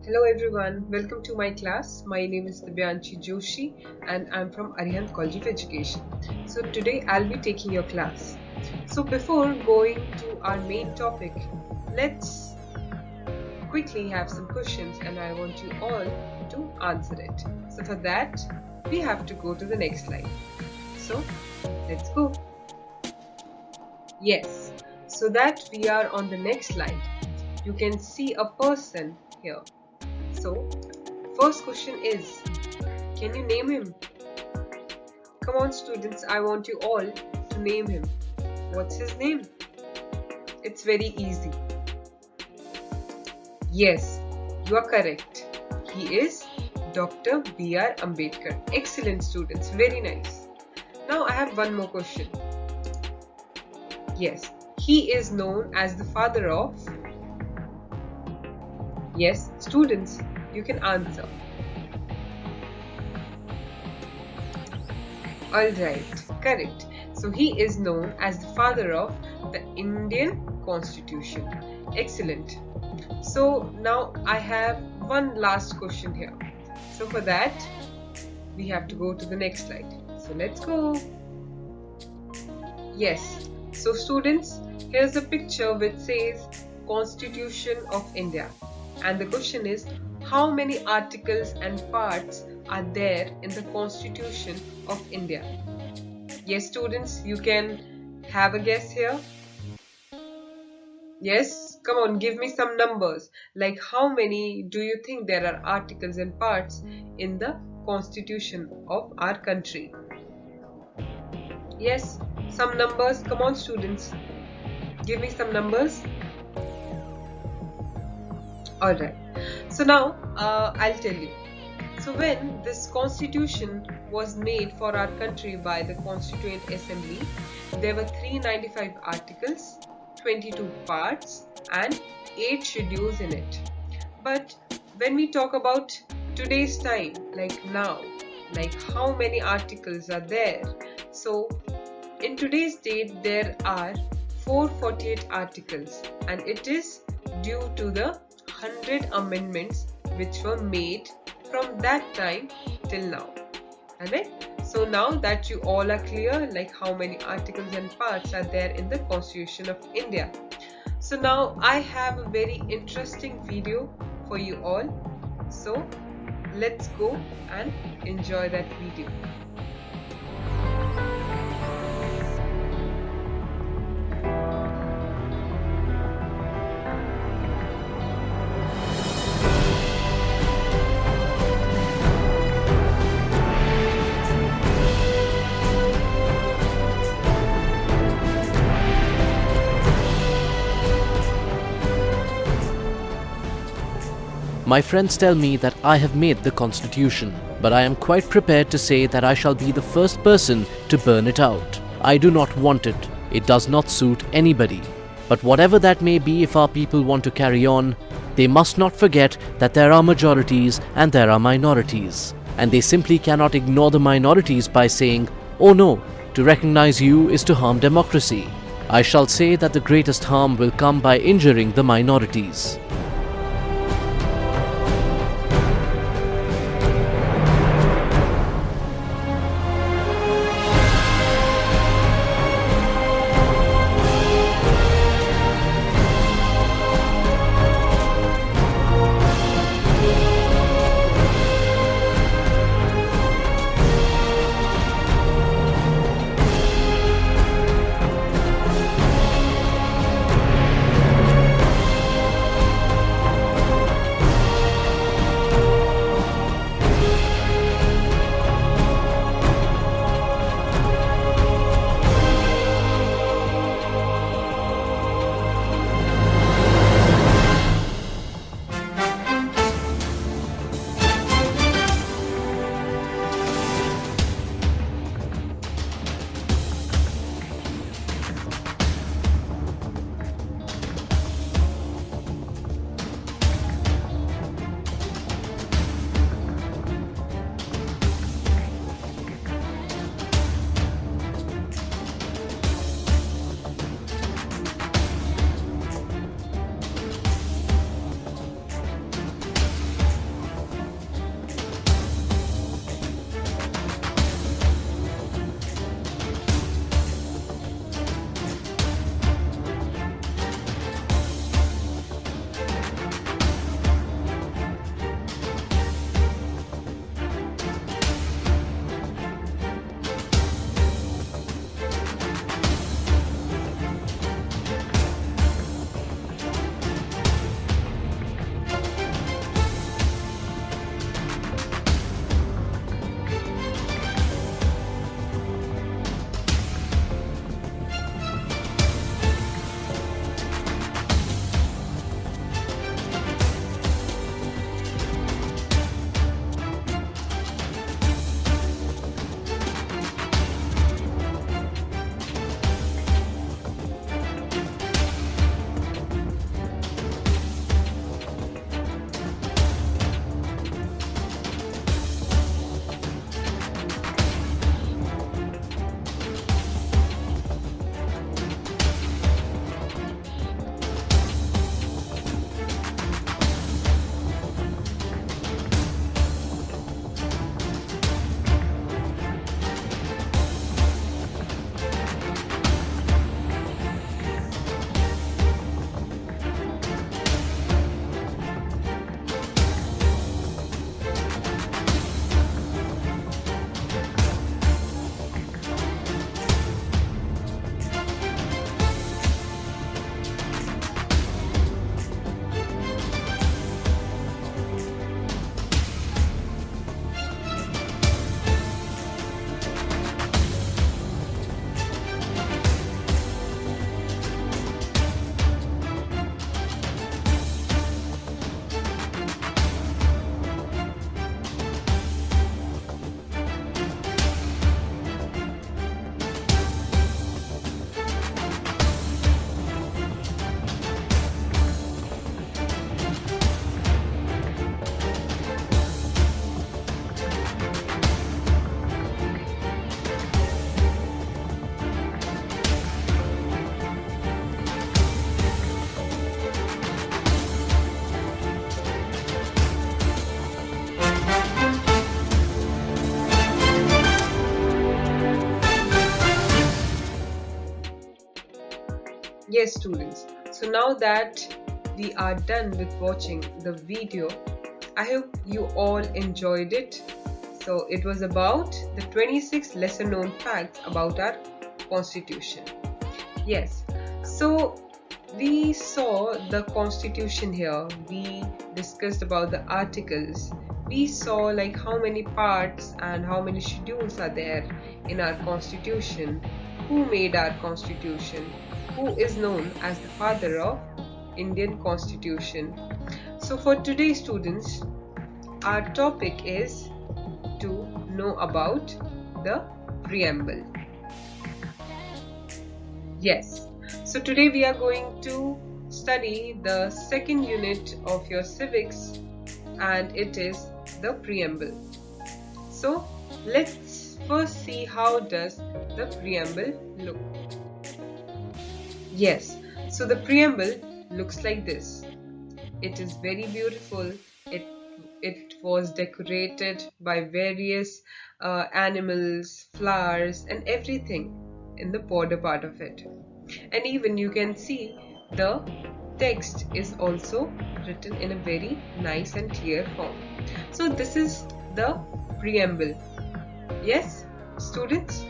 Hello everyone, welcome to my class. My name is Joshi and I'm from ARIHANT College of Education. So today I'll be taking your class. So before going to our main topic, let's quickly have some questions and I want you all to answer it. So for that, we have to go to the next slide. So let's go. Yes, so that we are on the next slide. You can see a person here. So, first question is, can you name him? Come on students, I want you all to name him. What's his name? It's very easy. Yes, you are correct. He is Dr. B.R. Ambedkar. Excellent students, very nice. Now I have one more question. Yes, he is known as the father of... Yes, students, you can answer. Alright, correct. So he is known as the father of the Indian Constitution. Excellent. So now I have one last question here. So for that, we have to go to the next slide. So let's go. Yes. So students, here's a picture which says Constitution of India. And the question is, how many articles and parts are there in the Constitution of India? Yes, students, you can have a guess here. Yes, come on, give me some numbers. Like how many do you think there are articles and parts in the Constitution of our country? Yes, some numbers. Come on, students, give me some numbers. Alright, so now I'll tell you. So when this constitution was made for our country by the Constituent Assembly, there were 395 articles, 22 parts and 8 schedules in it. But when we talk about today's time, like now, like how many articles are there? So in today's date there are 448 articles and it is due to the 100 amendments which were made from that time till now. Alright, so now that you all are clear like how many articles and parts are there in the Constitution of India. So now I have a very interesting video for you all. So let's go and enjoy that video. My friends tell me that I have made the Constitution, but I am quite prepared to say that I shall be the first person to burn it out. I do not want it. It does not suit anybody. But whatever that may be, if our people want to carry on, they must not forget that there are majorities and there are minorities. And they simply cannot ignore the minorities by saying, "Oh no, to recognize you is to harm democracy." I shall say that the greatest harm will come by injuring the minorities. Yes, students. So now that we are done with watching the video, I hope you all enjoyed it. So it was about the 26 lesser known facts about our constitution. Yes. So we saw the constitution here. We discussed about the articles. We saw like how many parts and how many schedules are there in our constitution. Who made our constitution? Who is known as the father of Indian Constitution? So for today, students, our topic is to know about the preamble. Yes, so today we are going to study the second unit of your civics, and it is the preamble. So let's first see how does the preamble look. Yes, so the preamble looks like this. It is very beautiful. It was decorated by various animals, flowers and everything in the border part of it. And even you can see the text is also written in a very nice and clear form. So this is the preamble. Yes, students?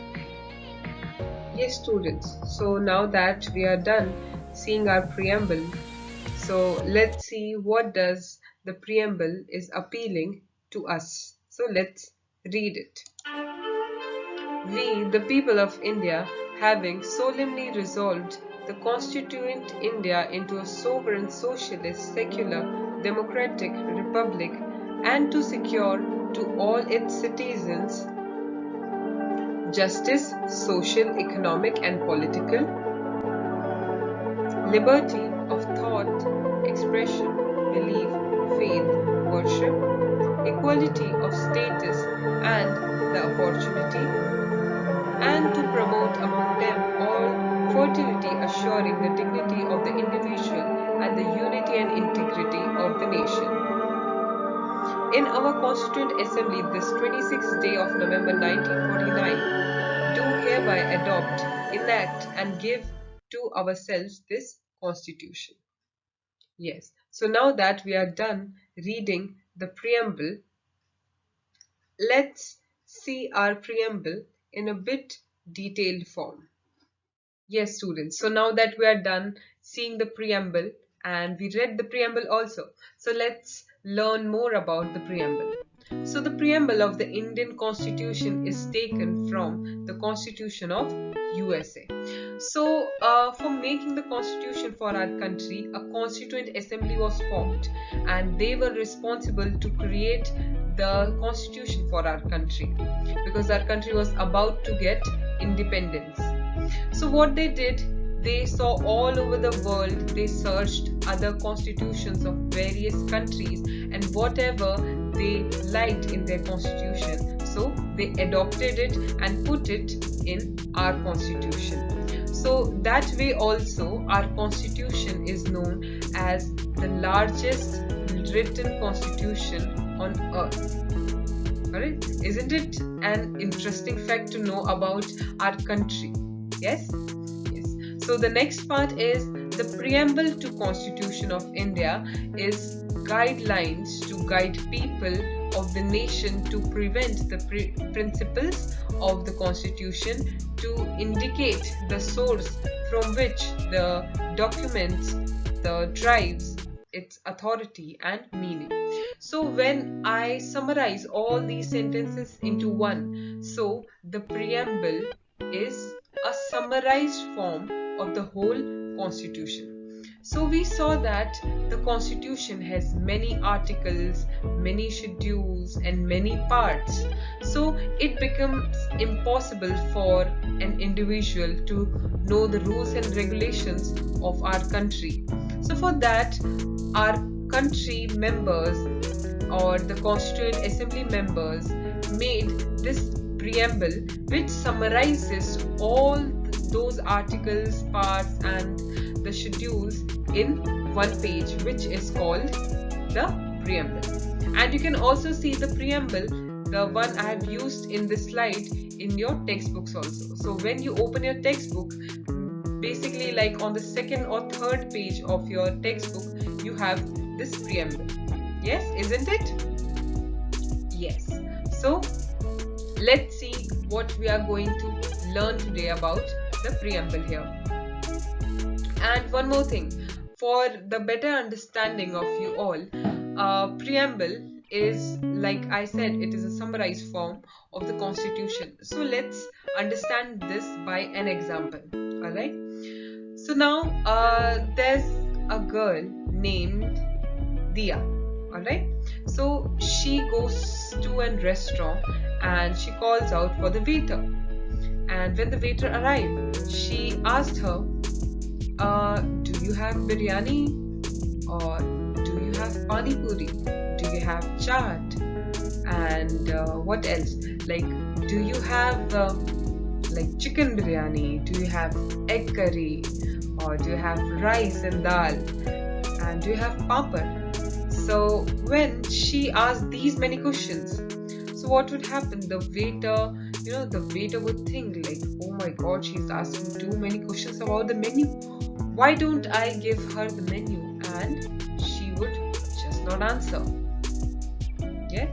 Yes, students. So now that we are done seeing our preamble, so let's see what does the preamble is appealing to us. So let's read it. We, the people of India, having solemnly resolved the constituent India into a sovereign, socialist, secular, democratic republic, and to secure to all its citizens justice, social, economic and political, liberty of thought, expression, belief, faith, worship, equality of status and the opportunity, and to promote among them all fertility, assuring the dignity of the individual and the unity and integrity of the nation. In our Constituent Assembly this 26th day of November 1949, do hereby adopt, enact and give to ourselves this Constitution. Yes, so now that we are done reading the preamble, let's see our preamble in a bit detailed form. Yes, students, so now that we are done seeing the preamble and we read the preamble also, so let's learn more about the preamble. So the preamble of the Indian Constitution is taken from the Constitution of USA. So for making the constitution for our country, a constituent assembly was formed and they were responsible to create the constitution for our country because our country was about to get independence. So what they did, they saw all over the world, they searched other constitutions of various countries and whatever they liked in their constitution, so they adopted it and put it in our constitution. So that way also our constitution is known as the largest written constitution on earth. Alright, isn't it an interesting fact to know about our country? Yes? So the next part is the preamble to Constitution of India is guidelines to guide people of the nation to prevent the principles of the Constitution, to indicate the source from which the documents derives its authority and meaning. So when I summarize all these sentences into one, so the preamble is a summarized form of the whole Constitution. So we saw that the Constitution has many articles, many schedules and many parts. So it becomes impossible for an individual to know the rules and regulations of our country. So for that, our country members or the Constituent Assembly members made this preamble which summarizes all those articles, parts and the schedules in one page, which is called the preamble. And you can also see the preamble, the one I have used in this slide, in your textbooks also. So when you open your textbook, basically like on the second or third page of your textbook, you have this preamble. Yes, isn't it? Yes. So let's see what we are going to learn today about the preamble here. And one more thing, for the better understanding of you all, preamble is, like I said, it is a summarized form of the Constitution. So let's understand this by an example. Alright. So now there's a girl named Dia. Alright. So she goes to a restaurant and she calls out for the waiter. And when the waiter arrived, she asked her, do you have biryani? Or do you have pani puri? Do you have chaat? And what else? Like, do you have like chicken biryani? Do you have egg curry? Or do you have rice and dal? And do you have papad? So when she asked these many questions, so what would happen? The waiter would think like, oh my god, she's asking too many questions about the menu. Why don't I give her the menu? And she would just not answer. Yes.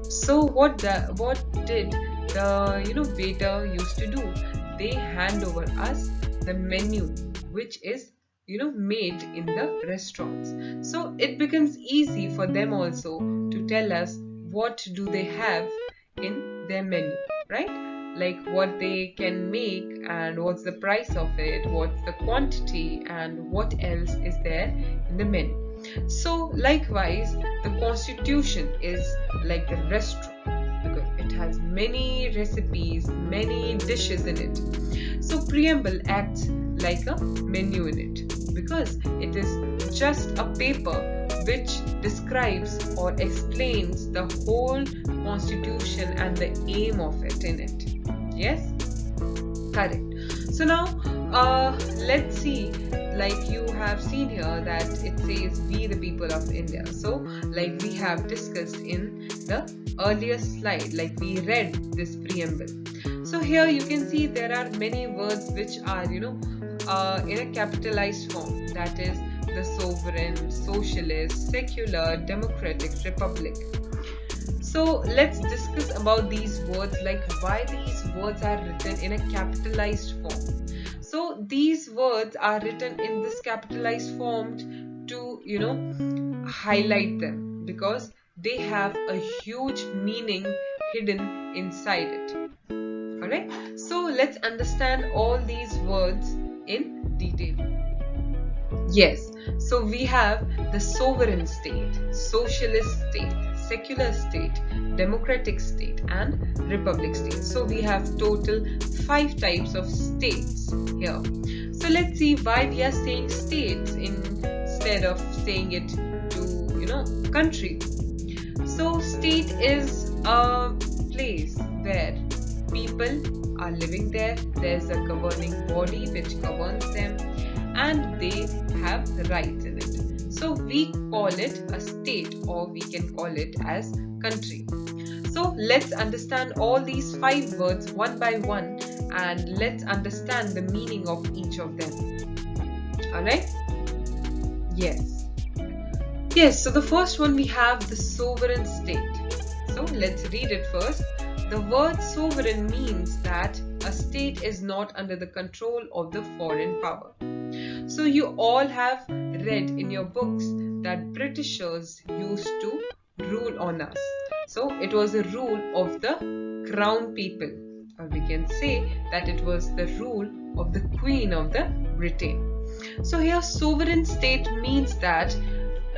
So what did the waiter used to do? They hand over us the menu, which is made in the restaurants. So it becomes easy for them also to tell us what do they have in their menu, right? Like what they can make and what's the price of it, what's the quantity, and what else is there in the menu. So likewise, the Constitution is like the restaurant because it has many recipes, many dishes in it. So preamble acts like a menu in it because it is just a paper which describes or explains the whole Constitution and the aim of it in it. Yes? Correct. So now let's see, like you have seen here that it says we the people of India. So like we have discussed in the earlier slide, like we read this preamble. So here you can see there are many words which are in a capitalized form, that is the sovereign, socialist, secular, democratic, republic. So let's discuss about these words, like why these words are written in a capitalized form. So these words are written in this capitalized form to highlight them because they have a huge meaning hidden inside it. Alright, so let's understand all these words in detail. Yes, so we have the sovereign state, socialist state, secular state, democratic state, and republic state. So we have total 5 types of states here. So let's see why we are saying states instead of saying it to country. So state is a place where people are living there. There's a governing body which governs them, and they have rights in it. So we call it a state, or we can call it as country. So let's understand all these 5 words one by one, and let's understand the meaning of each of them. Alright? Yes, so the first one we have the sovereign state. So let's read it first. The word sovereign means that a state is not under the control of the foreign power. So you all have read in your books that Britishers used to rule on us. So it was a rule of the crown people, or we can say that it was the rule of the Queen of the Britain. So here sovereign state means that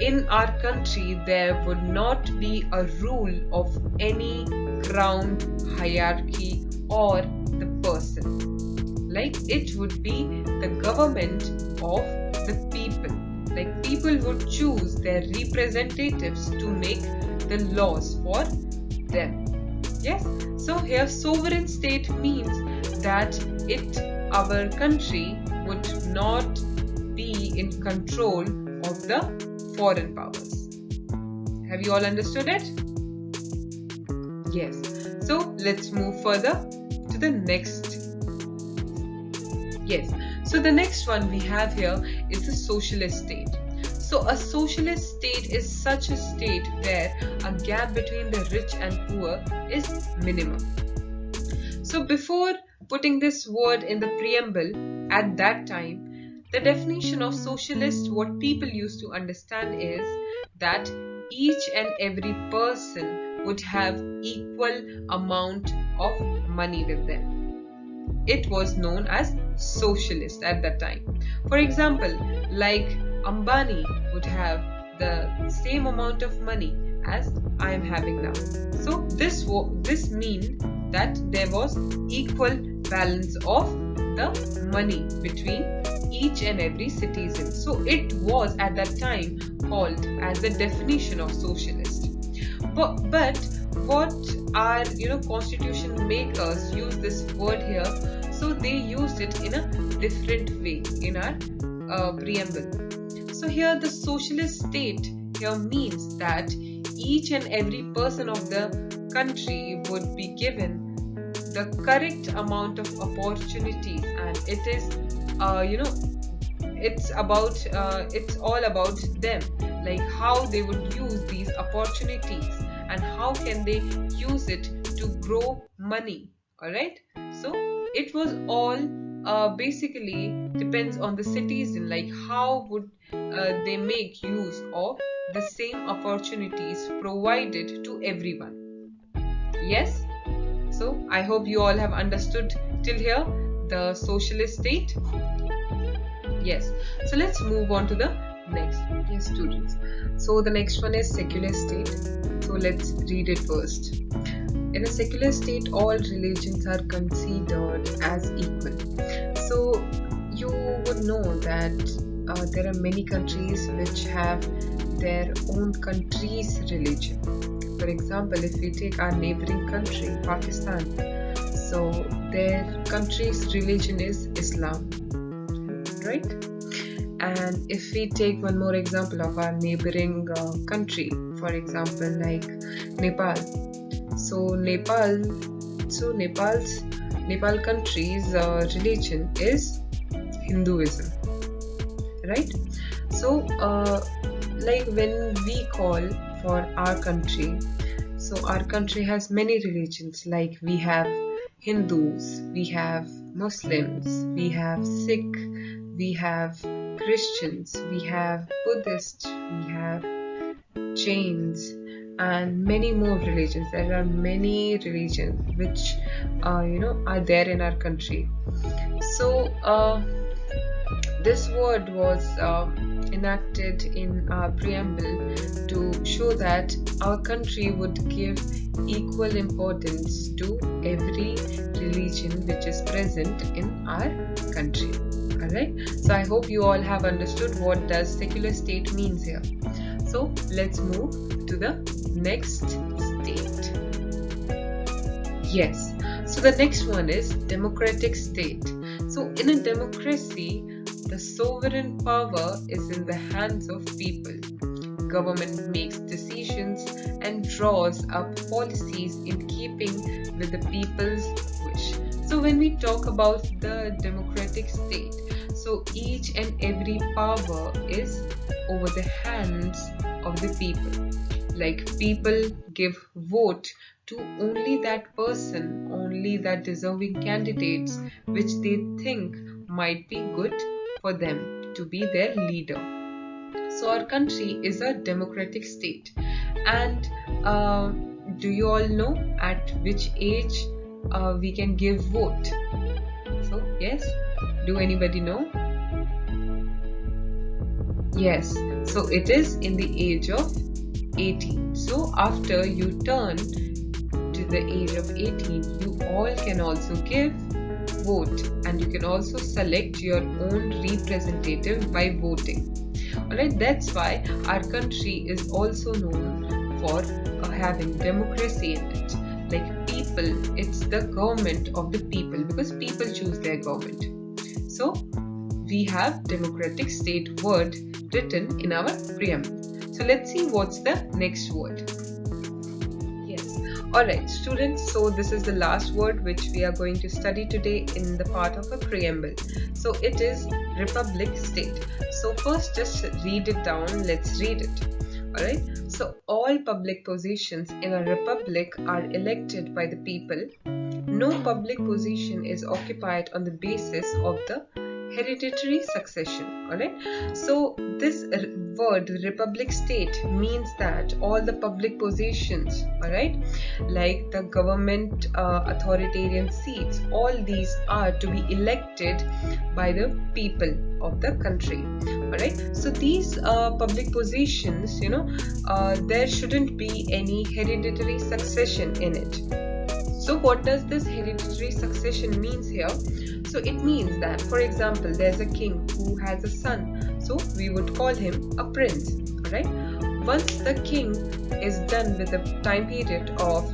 in our country there would not be a rule of any crown hierarchy or the person. Like it would be the government of the people. Like people would choose their representatives to make the laws for them. Yes, so here sovereign state means that our country would not be in control of the foreign powers. Have you all understood it? Yes. So let's move further to the next. Yes. So the next one we have here is the socialist state. So a socialist state is such a state where a gap between the rich and poor is minimum. So before putting this word in the preamble, at that time, the definition of socialist, what people used to understand is that each and every person would have equal amount of money with them. It was known as socialist at that time. For example, like Ambani would have the same amount of money as I am having now. So this means that there was equal balance of the money between each and every citizen. So it was at that time called as the definition of socialist. But what our constitution makers use this word here, so they used it in a different way in our preamble. So here the socialist state here means that each and every person of the country would be given the correct amount of opportunities, and it is it's all about them, like how they would use these opportunities and how can they use it to grow money. All right, so it was all basically depends on the citizen, like how would they make use of the same opportunities provided to everyone. Yes, so I hope you all have understood till here the socialist state. Yes, so let's move on to the next. Yes, students, so the next one is secular state. So let's read it first. In a secular state, all religions are considered as equal. So you would know that there are many countries which have their own country's religion. For example, if we take our neighboring country, Pakistan, so their country's religion is Islam, right? And if we take one more example of our neighboring country, for example, like Nepal. So Nepal country's religion is Hinduism, right? So like when we call for our country, so our country has many religions, like we have Hindus, we have Muslims, we have Sikh, we have Christians, we have Buddhists, we have Jains, and many more religions. There are many religions which are there in our country. So this word was enacted in our preamble to show that our country would give equal importance to every religion which is present in our country. Alright, so I hope you all have understood what does secular state means here. So let's move to the next state. Yes, so the next one is democratic state. So in a democracy, the sovereign power is in the hands of people. Government makes decisions and draws up policies in keeping with the people's wish. So when we talk about the democratic state, so each and every power is over the hands of the people. Like people give vote to only that person, only that deserving candidates which they think might be good for them to be their leader. So our country is a democratic state. And do you all know at which age we can give vote? So yes, do anybody know? Yes, so it is in the age of 18. So after you turn to the age of 18, you all can also give vote, and you can also select your own representative by voting. Alright, that's why our country is also known for having democracy in it. Like people, it's the government of the people, because people choose their government. So we have democratic state word written in our preamble. So let's see what's the next word. Yes, Alright students, so this is the last word which we are going to study today in the part of a preamble. So it is republic state. So first just read it down, let's read it. Alright, so all public positions in a republic are elected by the people. No public position is occupied on the basis of the hereditary succession. Alright, so this word republic state means that all the public positions, alright, like the government authoritarian seats, all these are to be elected by the people of the country. Alright, so these public positions, there shouldn't be any hereditary succession in it. So what does this hereditary succession means here? So it means that, for example, there's a king who has a son, so we would call him a prince. Alright, once the king is done with the time period of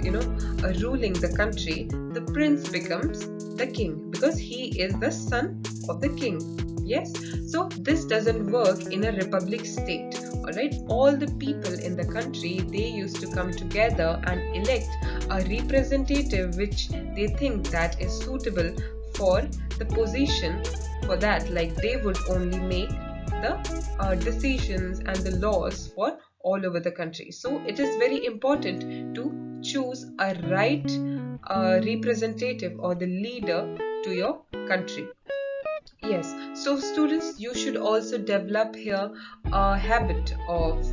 ruling the country, the prince becomes the king because he is the son of the king. Yes, so this doesn't work in a republic state. Alright, all the people in the country, they used to come together and elect a representative which they think that is suitable for the position. For that, like, they would only make the decisions and the laws for all over the country. So it is very important to choose a right representative or the leader to your country. Yes, so students, you should also develop here a habit of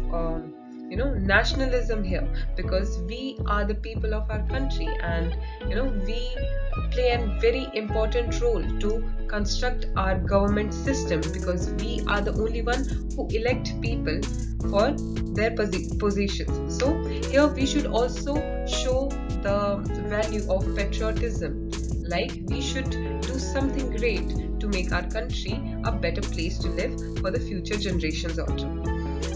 nationalism here, because we are the people of our country, and we play a very important role to construct our government system, because we are the only one who elect people for their positions. So here we should also show the value of patriotism, like we should do something great to make our country a better place to live for the future generations also.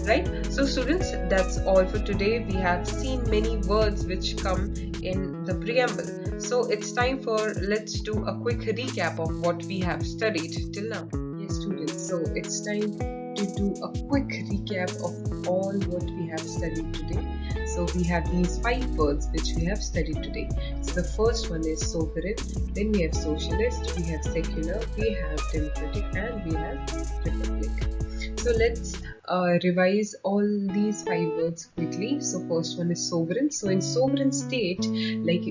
Right? So students, that's all for today. We have seen many words which come in the preamble. So it's time for, let's do a quick recap of what we have studied till now. Yes students, so it's time to do a quick recap of all what we have studied today. So we have these 5 words which we have studied today. So the first one is sovereign, then we have socialist, we have secular, we have democratic, and we have republic. So let's revise all these 5 words quickly. So first one is sovereign. So in sovereign state, like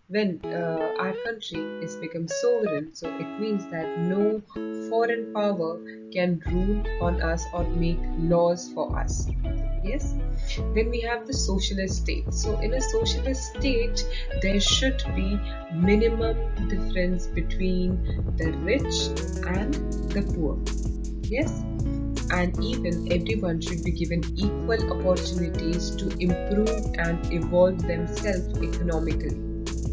when our country is become sovereign, so it means that no foreign power can rule on us or make laws for us. Yes. Then we have the socialist state. So in a socialist state, there should be minimum difference between the rich and the poor. Yes. And even everyone should be given equal opportunities to improve and evolve themselves economically.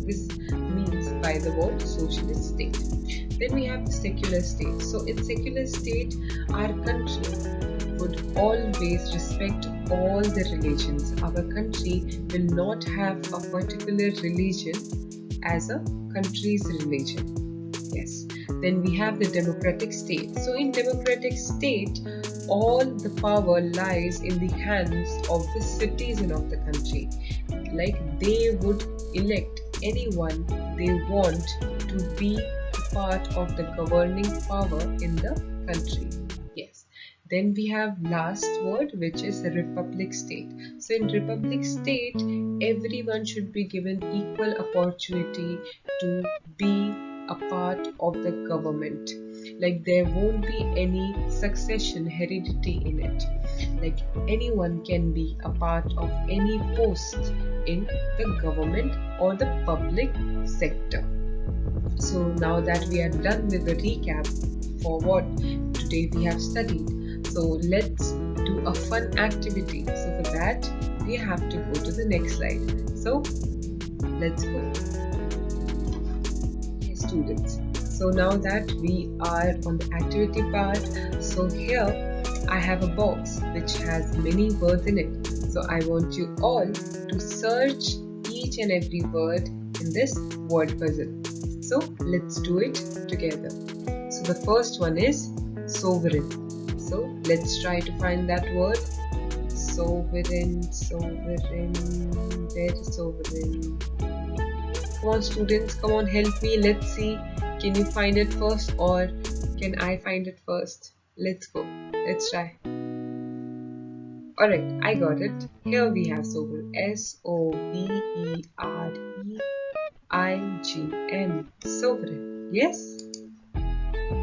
This means by the word socialist state. Then we have the secular state. So in secular state, our country would always respect all the religions. Our country will not have a particular religion as a country's religion. Yes. Then we have the democratic state. So in democratic state, all the power lies in the hands of the citizen of the country. Like, they would elect anyone they want to be a part of the governing power in the country. Yes. Then we have last word, which is the republic state. So in republic state, everyone should be given equal opportunity to be a part of the government. Like, there won't be any succession heredity in it. Like, anyone can be a part of any post in the government or the public sector. So now that we are done with the recap for what today we have studied, so let's do a fun activity. So for that, we have to go to the next slide. So let's go. Okay, students. So now that we are on the activity part, so here I have a box which has many words in it. So I want you all to search each and every word in this word puzzle. So let's do it together. So the first one is sovereign. So let's try to find that word. Sovereign. Where is sovereign? Come on students, come on, help me. Let's see. Can you find it first or can I find it first? Let's go. Let's try. Alright, I got it. Here we have sovereign. S-O-V-E-R-E-I-G-N. Sovereign. Yes?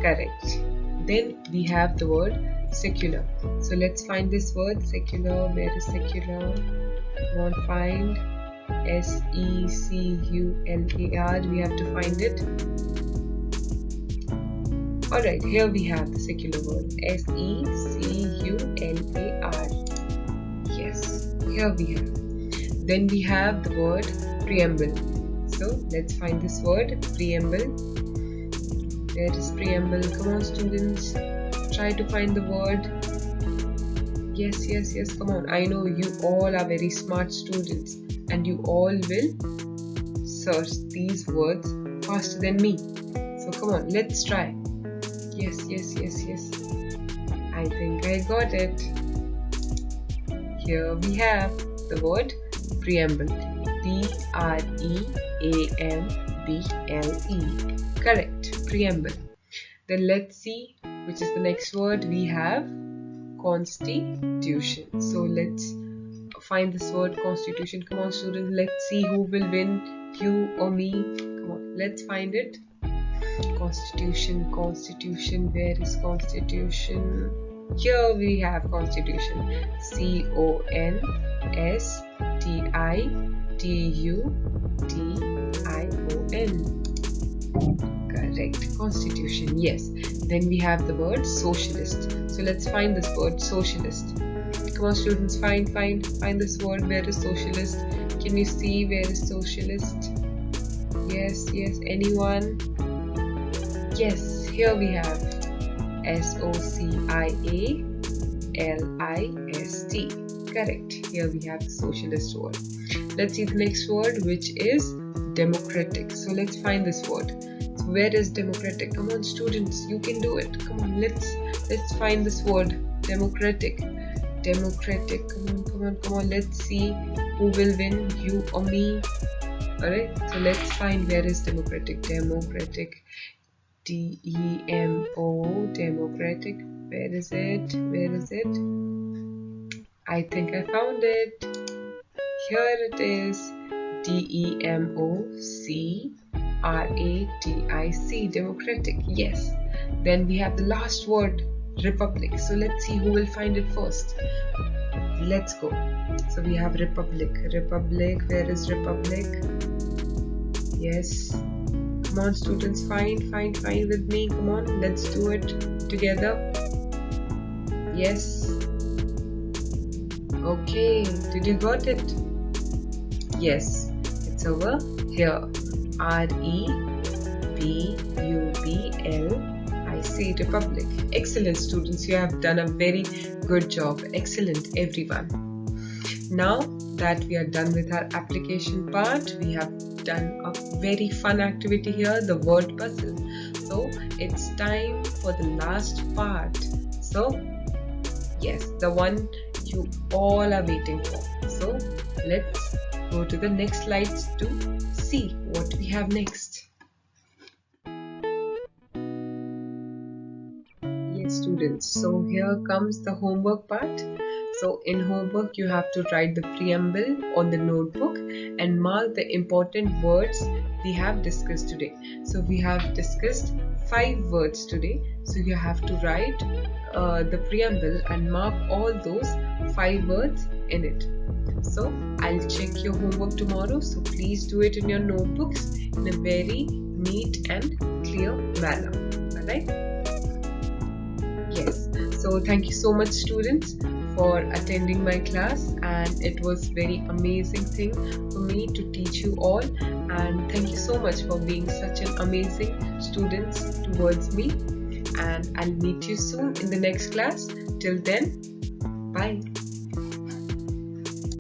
Correct. Then we have the word secular. So let's find this word secular. Where is secular? Come on, find. S-E-C-U-L-A-R. We have to find it. Alright, here we have the secular word. S-E-C-U-L-A-R. Yes, here we have. Then we have the word preamble. So let's find this word preamble. Where is preamble? Come on students, try to find the word. Yes, come on. I know you all are very smart students and you all will search these words faster than me. So come on, let's try. Yes. I think I got it. Here we have the word preamble. P-R-E-A-M-B-L-E. Correct, preamble. Then let's see which is the next word. We have constitution. So let's find this word constitution. Come on students, let's see who will win, you or me. Come on, let's find it. Constitution. Where is constitution? Here we have constitution. C-O-N-S-T-I-T-U-T-I-O-N. Correct, constitution. Yes. Then we have the word socialist. So let's find this word socialist. Come on students, find this word. Where is socialist? Can you see where is socialist? Yes, anyone? Yes, here we have S-O-C-I-A-L-I-S-T. Correct, here we have the socialist word. Let's see the next word, which is democratic. So let's find this word. So where is democratic? Come on students, you can do it. Come on, let's find this word. Democratic. Come on, let's see who will win, you or me. Alright, so let's find where is democratic. D-E-M-O, democratic. Where is it? I think I found it. Here it is. D-E-M-O-C-R-A-T-I-C, democratic. Yes. Then we have the last word, republic. So let's see who will find it first. Let's go. So we have republic. Where is republic? Yes. Come on students, find with me. Come on, let's do it together. Yes. Okay, did you got it? Yes, it's over here. R-E-P-U-B-L-I-C, republic. Excellent students, you have done a very good job. Excellent everyone. Now that we are done with our application part, we have done a very fun activity here, the word puzzle. So it's time for the last part. So yes, the one you all are waiting for. So let's go to the next slides to see what we have next. Yes students, so here comes the homework part. So in homework you have to write the preamble on the notebook and mark the important words we have discussed today. So we have discussed 5 words today. So you have to write the preamble and mark all those 5 words in it. So I'll check your homework tomorrow. So please do it in your notebooks in a very neat and clear manner. Alright? Yes. So thank you so much students for attending my class, and it was very amazing thing for me to teach you all, and thank you so much for being such an amazing students towards me, and I'll meet you soon in the next class. Till then, bye.